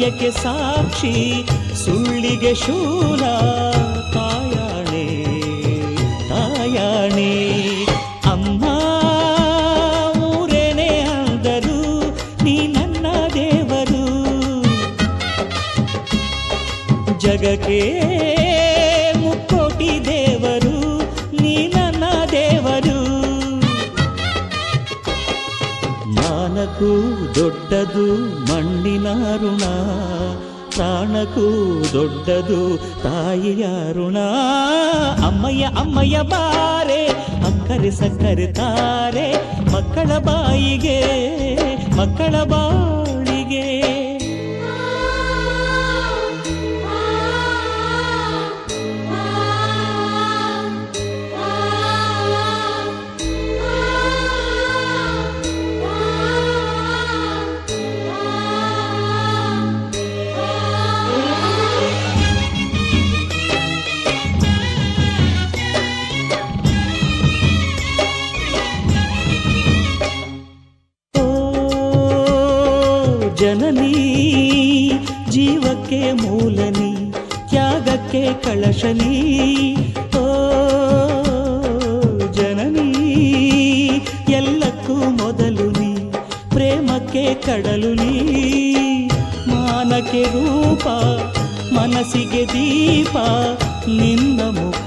ಸತ್ಯಕ್ಕೆ ಸಾಕ್ಷಿ ಸುಳ್ಳಿಗೆ ಶೂಲ ತಾಯಾಣೆ ತಾಯಾಣೆ. ಅಮ್ಮ ಊರೇನೇ ಅಂದರು ನೀ ನನ್ನ ದೇವರು, ಜಗಕ್ಕೆ ಮುಕ್ಕೋಟಿ ದೇವರು ನೀ ನನ್ನ ದೇವರು. ಮಾನಕ್ಕೂ ದೊಡ್ಡದು ಮಣ್ಣಿನ ಋಣ, ಪ್ರಾಣಕ್ಕೂ ದೊಡ್ಡದು ತಾಯಿಯ ಋಣ. ಅಮ್ಮಯ್ಯ ಅಮ್ಮಯ್ಯ ಬಾರೆ ಅಕ್ಕರೆ ಸಕ್ಕರೆ ತಾರೆ, ಮಕ್ಕಳ ಬಾಯಿಗೆ ಮಕ್ಕಳ ಬಾಳಿಗೆ. ಜನನಿ ಜೀವಕ್ಕೆ ಮೂಲನಿ, ತ್ಯಾಗಕ್ಕೆ ಕಳಶನಿ. ಓ ಜನನಿ ಎಲ್ಲಕ್ಕೂ ಮೊದಲು ನೀ, ಪ್ರೇಮಕ್ಕೆ ಕಡಲು ನೀ. ಮಾನಕ್ಕೆ ರೂಪ ಮನಸ್ಸಿಗೆ ದೀಪ ನಿನ್ನ ಮುಖ